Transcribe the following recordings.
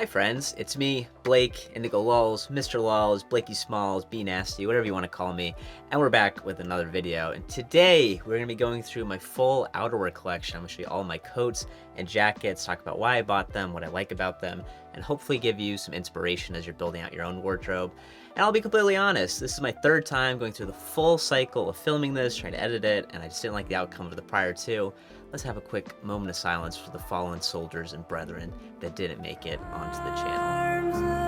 Hi friends, it's me, Blake, Indigo Lulz, Mr. Lulz, Blakey Smalls, B Nasty, whatever you want to call me, and we're back with another video. And today we're going to be going through my full outerwear collection. I'm going to show you all my coats and jackets, talk about why I bought them, what I like about them, and hopefully give you some inspiration as you're building out your own wardrobe. And I'll be completely honest, this is my third time going through the full cycle of filming this, trying to edit it, and I just didn't like the outcome of the prior two. Let's have a quick moment of silence for the fallen soldiers and brethren that didn't make it onto the channel.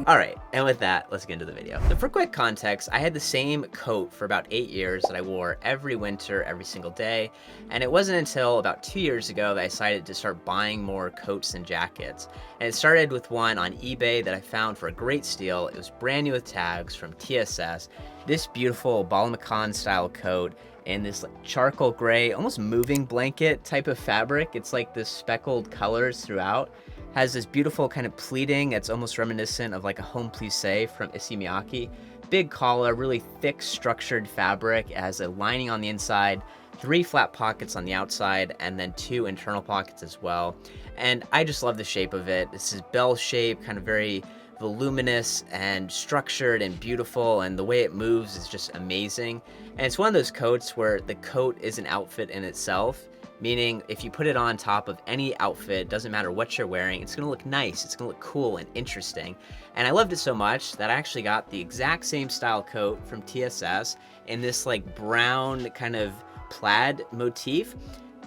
Alright, and with that, let's get into the video. So for quick context, I had the same coat for about 8 years that I wore every winter, every single day, and it wasn't until about 2 years ago that I decided to start buying more coats and jackets. And it started with one on eBay that I found for a great steal. It was brand new with tags from TSS. This beautiful Bala Makan style coat in this like charcoal gray, almost moving blanket type of fabric. It's like this speckled colors throughout. Has this beautiful kind of pleating that's almost reminiscent of like a home plissé from Issey Miyake. Big collar, really thick structured fabric. It has a lining on the inside, 3 flat pockets on the outside, and then 2 internal pockets as well. And I just love the shape of it. This is bell shape, kind of very voluminous and structured and beautiful, and the way it moves is just amazing. And it's one of those coats where the coat is an outfit in itself, meaning if you put it on top of any outfit, doesn't matter what you're wearing, it's gonna look nice, it's gonna look cool and interesting. And I loved it so much that I actually got the exact same style coat from TSS in this like brown kind of plaid motif.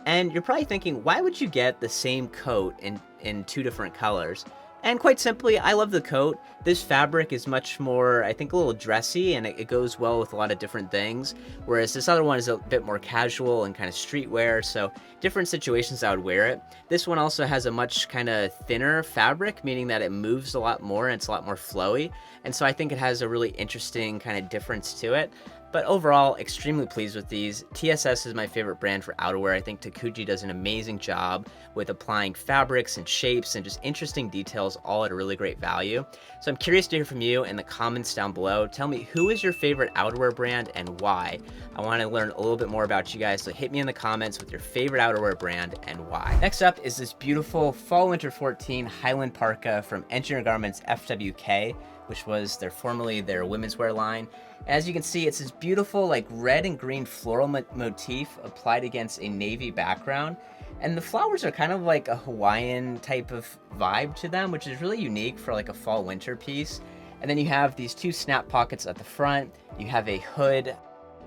And you're probably thinking, why would you get the same coat in 2 different colors? And quite simply, I love the coat. This fabric is much more, I think, a little dressy, and it goes well with a lot of different things. Whereas this other one is a bit more casual and kind of streetwear, so different situations I would wear it. This one also has a much kind of thinner fabric, meaning that it moves a lot more and it's a lot more flowy. And so I think it has a really interesting kind of difference to it. But overall, extremely pleased with these. TSS is my favorite brand for outerwear. I think Takuji does an amazing job with applying fabrics and shapes and just interesting details all at a really great value. So I'm curious to hear from you in the comments down below. Tell me, who is your favorite outerwear brand and why? I want to learn a little bit more about you guys, so hit me in the comments with your favorite outerwear brand and why. Next up is this beautiful Fall Winter 14 Highland Parka from Engineer Garments FWK, which was formerly their women's wear line. As you can see, it's this beautiful like red and green floral motif applied against a navy background. And the flowers are kind of like a Hawaiian type of vibe to them, which is really unique for like a fall winter piece. And then you have these 2 snap pockets at the front, you have a hood,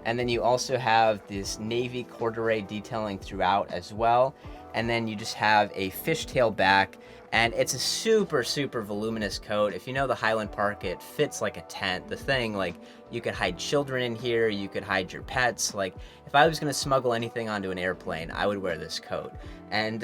and then you also have this navy corduroy detailing throughout as well. And then you just have a fishtail back, and it's a super, super voluminous coat. If you know the Highland Parka, it fits like a tent. The thing, like, you could hide children in here, you could hide your pets. Like, if I was gonna smuggle anything onto an airplane, I would wear this coat. And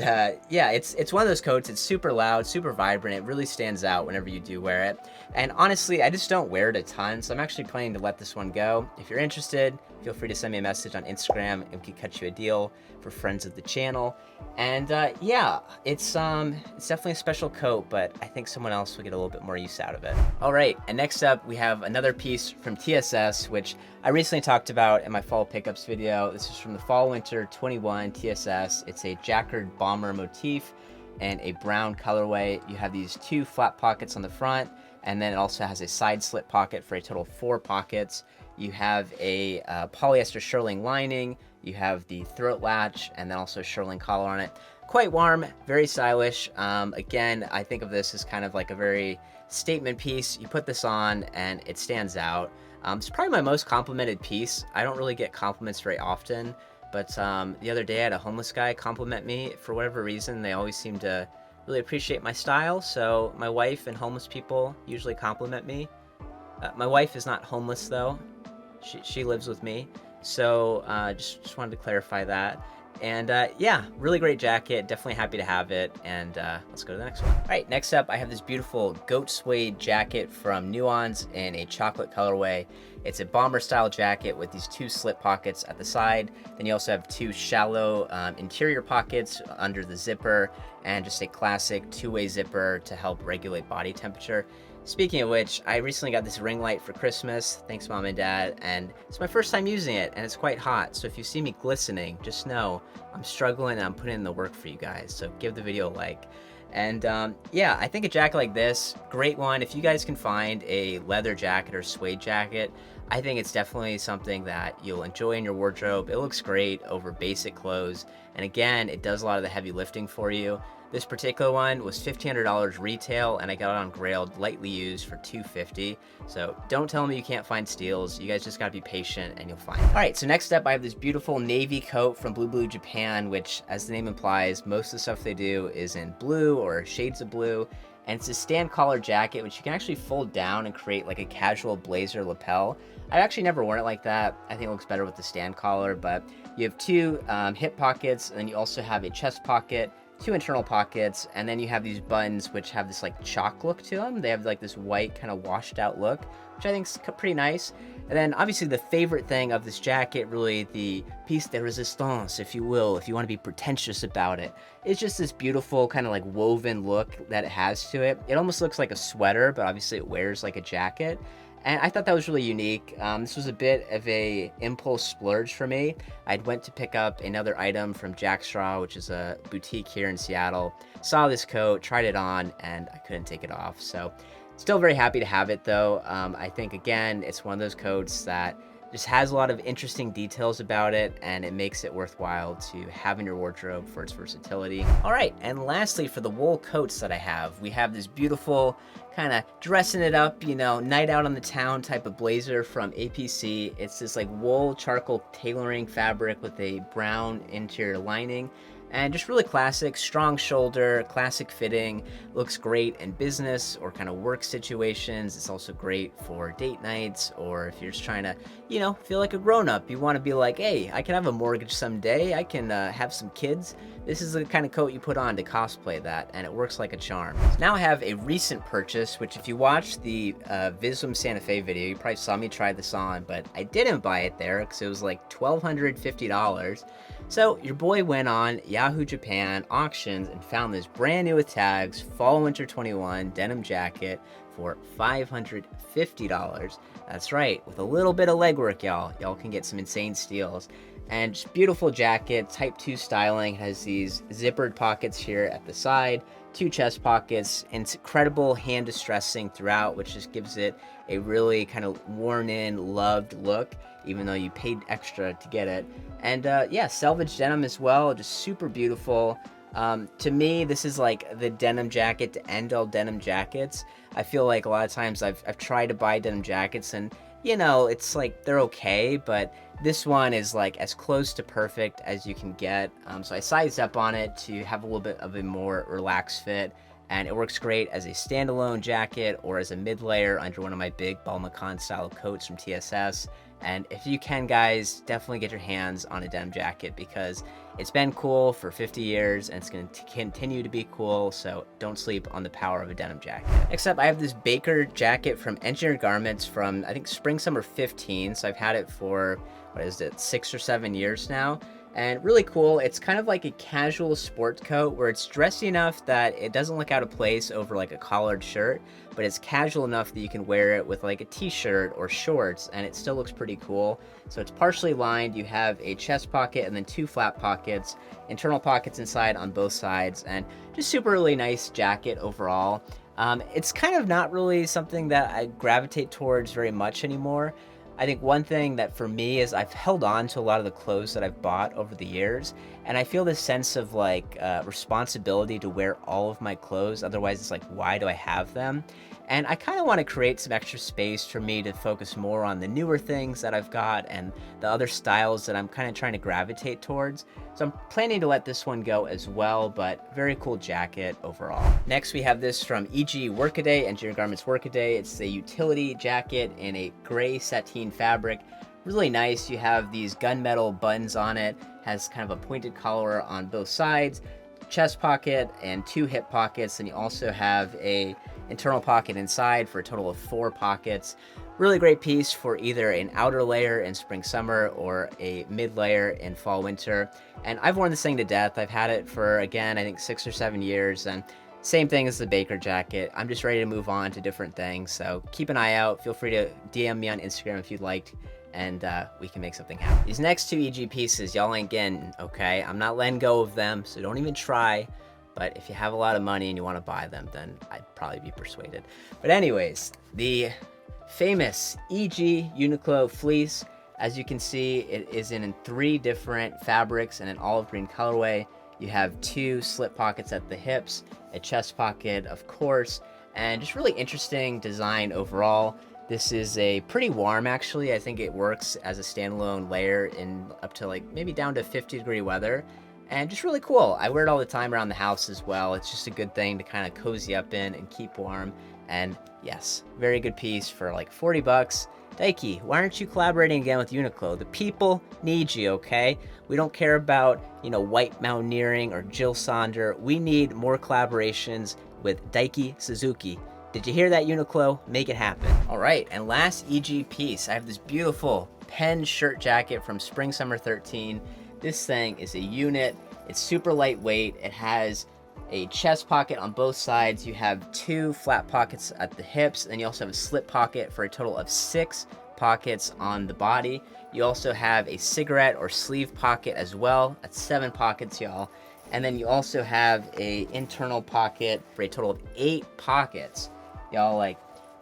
yeah, it's one of those coats. It's super loud, super vibrant. It really stands out whenever you do wear it. And honestly, I just don't wear it a ton, so I'm actually planning to let this one go. If you're interested, feel free to send me a message on Instagram and we can cut you a deal for friends of the channel. And yeah, it's definitely a special coat, but I think someone else will get a little bit more use out of it. All right, and next up we have another piece from TSS, which I recently talked about in my fall pickups video. This is from the Fall Winter 21 TSS. It's a jacquard bomber motif and a brown colorway. You have these 2 flat pockets on the front, and then it also has a side slit pocket for a total of 4 pockets. You have a polyester shearling lining, you have the throat latch, and then also a shearling collar on it. Quite warm, very stylish. Again, I think of this as kind of like a very statement piece. You put this on and it stands out. It's probably my most complimented piece. I don't really get compliments very often, but the other day I had a homeless guy compliment me. For whatever reason, they always seem to really appreciate my style, so my wife and homeless people usually compliment me. My wife is not homeless though. She lives with me, so just wanted to clarify that. And yeah, really great jacket, definitely happy to have it, and let's go to the next one. All right, next up I have this beautiful goat suede jacket from Nuons in a chocolate colorway. It's a bomber style jacket with these 2 slip pockets at the side. Then you also have 2 shallow interior pockets under the zipper, and just a classic 2-way zipper to help regulate body temperature. Speaking of which, I recently got this ring light for Christmas. Thanks, Mom and Dad. And it's my first time using it, and it's quite hot. So if you see me glistening, just know I'm struggling and I'm putting in the work for you guys. So give the video a like. And yeah, I think a jacket like this, great one. If you guys can find a leather jacket or suede jacket, I think it's definitely something that you'll enjoy in your wardrobe. It looks great over basic clothes. And again, it does a lot of the heavy lifting for you. This particular one was $1,500 retail, and I got it on Grailed, lightly used, for $250. So don't tell me you can't find steals. You guys just gotta be patient and you'll find it. All right, so next up I have this beautiful navy coat from Blue Japan, which, as the name implies, most of the stuff they do is in blue or shades of blue. And it's a stand collar jacket, which you can actually fold down and create like a casual blazer lapel. I've actually never worn it like that. I think it looks better with the stand collar, but you have two hip pockets, and then you also have a chest pocket, two internal pockets, and then you have these buttons which have this like chalk look to them. They have like this white kind of washed out look, which I think is pretty nice. And then obviously the favorite thing of this jacket, really the piece de resistance, if you will, if you want to be pretentious about it, it's just this beautiful kind of like woven look that it has to it. It almost looks like a sweater, but obviously it wears like a jacket. And I thought that was really unique. This was a bit of a impulse splurge for me. I went to pick up another item from Jackstraw, which is a boutique here in Seattle. Saw this coat, tried it on, and I couldn't take it off. So still very happy to have it though. I think, again, it's one of those coats that just has a lot of interesting details about it, and it makes it worthwhile to have in your wardrobe for its versatility. All right, and lastly, for the wool coats that I have, we have this beautiful kind of dressing it up, you know, night out on the town type of blazer from APC. It's this like wool charcoal tailoring fabric with a brown interior lining. And just really classic, strong shoulder, classic fitting, looks great in business or kind of work situations. It's also great for date nights, or if you're just trying to, you know, feel like a grown-up. You want to be like, hey, I can have a mortgage someday. I can have some kids. This is the kind of coat you put on to cosplay that, and it works like a charm. Now I have a recent purchase, which if you watched the Visvim Santa Fe video, you probably saw me try this on, but I didn't buy it there because it was like $1,250. So your boy went on Yahoo Japan auctions and found this brand new with tags fall winter 21 denim jacket for $550. That's right, with a little bit of legwork, y'all can get some insane steals. And just beautiful jacket, type 2 styling, has these zippered pockets here at the side, two chest pockets, incredible hand distressing throughout, which just gives it a really kind of worn in, loved look, even though you paid extra to get it. And yeah, selvage denim as well, just super beautiful. To me, this is like the denim jacket to end all denim jackets. I feel like a lot of times I've tried to buy denim jackets and, you know, it's like they're okay, but this one is like as close to perfect as you can get. So I sized up on it to have a little bit of a more relaxed fit, and it works great as a standalone jacket or as a mid-layer under one of my big Balmacan style coats from TSS. And if you can, guys, definitely get your hands on a denim jacket because it's been cool for 50 years and it's going to continue to be cool, so don't sleep on the power of a denim jacket. Next up, I have this Baker jacket from Engineered Garments from, I think, spring summer 15, so I've had it for, what is it, 6 or 7 years now. And really cool. It's kind of like a casual sport coat where it's dressy enough that it doesn't look out of place over like a collared shirt, but it's casual enough that you can wear it with like a t-shirt or shorts and it still looks pretty cool. So it's partially lined. You have a chest pocket and then two flap pockets, internal pockets inside on both sides, and just super really nice jacket overall. It's kind of not really something that I gravitate towards very much anymore. I think one thing that for me is I've held on to a lot of the clothes that I've bought over the years, and I feel this sense of like responsibility to wear all of my clothes. Otherwise, it's like, why do I have them? And I kind of want to create some extra space for me to focus more on the newer things that I've got and the other styles that I'm kind of trying to gravitate towards. So I'm planning to let this one go as well, but very cool jacket overall. Next, we have this from EG Workaday, Engineered Garments Workaday. It's a utility jacket in a gray sateen fabric. Really nice. You have these gunmetal buttons on it, has kind of a pointed collar on both sides, chest pocket and two hip pockets, and you also have a internal pocket inside for a total of 4 pockets. Really great piece for either an outer layer in spring summer or a mid layer in fall winter. And I've worn this thing to death. I've had it for, again, I think 6 or 7 years, and same thing as the Baker jacket. I'm just ready to move on to different things, so keep an eye out. Feel free to DM me on Instagram if you'd like, and we can make something happen. These next 2 EG pieces, y'all ain't getting, okay? I'm not letting go of them, so don't even try. But if you have a lot of money and you want to buy them, then I'd probably be persuaded. But anyways, the famous EG Uniqlo fleece. As you can see, it is in 3 different fabrics and an olive green colorway. You have 2 slip pockets at the hips, a chest pocket, of course, and just really interesting design overall. This is a pretty warm, actually. I think it works as a standalone layer in up to like maybe down to 50-degree weather, and just really cool. I wear it all the time around the house as well. It's just a good thing to kind of cozy up in and keep warm. And yes, very good piece for like 40 bucks. Daiki, why aren't you collaborating again with Uniqlo? The people need you, okay? We don't care about, white mountaineering or Jill Sonder. We need more collaborations with Daiki Suzuki. Did you hear that, Uniqlo? Make it happen. All right, and last EG piece. I have this beautiful pen shirt jacket from Spring Summer 13. This thing is a unit. It's super lightweight. It has a chest pocket on both sides. You have 2 flat pockets at the hips, and you also have a slip pocket for a total of 6 pockets on the body. You also have a cigarette or sleeve pocket as well. That's 7 pockets, y'all. And then you also have a internal pocket for a total of 8 pockets. Y'all, like,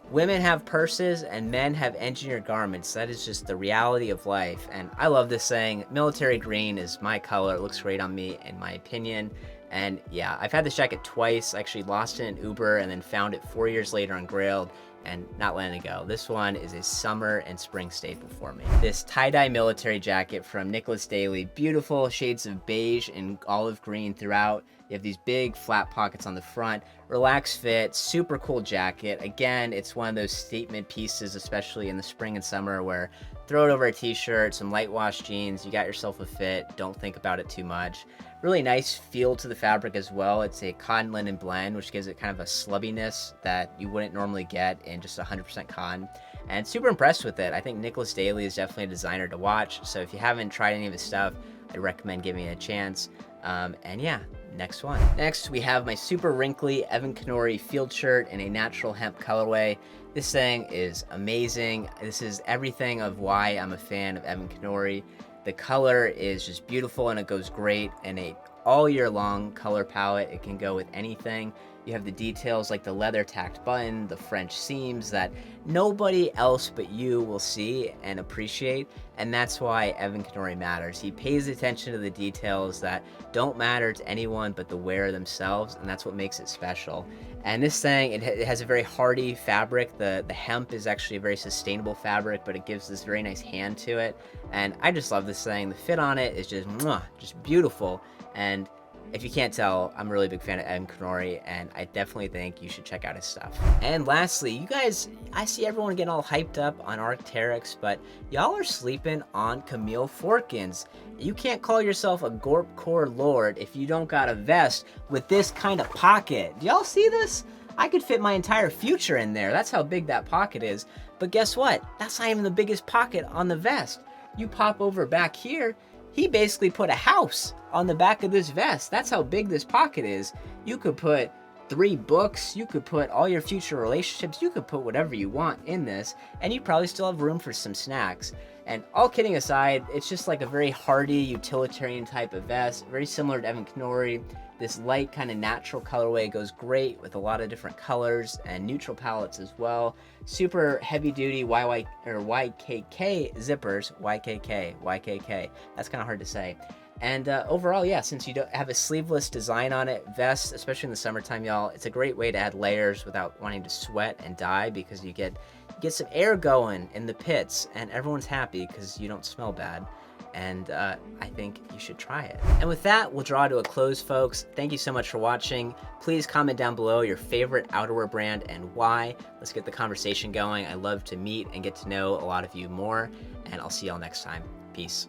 women have purses and men have engineered garments. That is just the reality of life. And I love this thing. Military green is my color. It looks great on me, in my opinion. And yeah, I've had this jacket twice. I actually lost it in Uber and then found it 4 years later on Grailed and not letting it go. This one is a summer and spring staple for me. This tie-dye military jacket from Nicholas Daly. Beautiful shades of beige and olive green throughout. You have these big flat pockets on the front. Relaxed fit, super cool jacket. Again, it's one of those statement pieces, especially in the spring and summer, where throw it over a t-shirt, some light wash jeans, you got yourself a fit. Don't think about it too much. Really nice feel to the fabric as well. It's a cotton linen blend, which gives it kind of a slubbiness that you wouldn't normally get in just 100% cotton. And super impressed with it. I think Nicholas Daly is definitely a designer to watch. So if you haven't tried any of his stuff, I recommend giving it a chance. And yeah, next one. Next, we have my super wrinkly Evan Kinori field shirt in a natural hemp colorway. This thing is amazing. This is everything of why I'm a fan of Evan Kinori. The color is just beautiful and it goes great in a all year long color palette. It can go with anything. You have the details like the leather tacked button, the French seams that nobody else but you will see and appreciate. And that's why Evan Kinori matters. He pays attention to the details that don't matter to anyone but the wearer themselves. And that's what makes it special. And this thing, it has a very hardy fabric. The hemp is actually a very sustainable fabric, but it gives this very nice hand to it. And I just love this thing. The fit on it is just beautiful. And if you can't tell, I'm a really big fan of Evan Kinori, and I definitely think you should check out his stuff. And lastly, you guys, I see everyone getting all hyped up on Arc'teryx, but y'all are sleeping on Camille Forkins. You can't call yourself a Gorp Core Lord if you don't got a vest with this kind of pocket. Do y'all see this? I could fit my entire future in there. That's how big that pocket is. But guess what? That's not even the biggest pocket on the vest. You pop over back here, he basically put a house on the back of this vest. That's how big this pocket is. You could put 3 books, you could put all your future relationships, you could put whatever you want in this, and you probably still have room for some snacks. And all kidding aside, it's just like a very hardy, utilitarian type of vest, very similar to Evan Kinori. This light kind of natural colorway goes great with a lot of different colors and neutral palettes as well. Super heavy duty YKK zippers, YKK. That's kind of hard to say. And overall, yeah, since you don't have a sleeveless design on it, vest, especially in the summertime, y'all, it's a great way to add layers without wanting to sweat and die, because you get some air going in the pits and everyone's happy because you don't smell bad. And I think you should try it. And with that, we'll draw to a close, folks. Thank you so much for watching. Please comment down below your favorite outerwear brand and why. Let's get the conversation going. I love to meet and get to know a lot of you more, and I'll see y'all next time. Peace.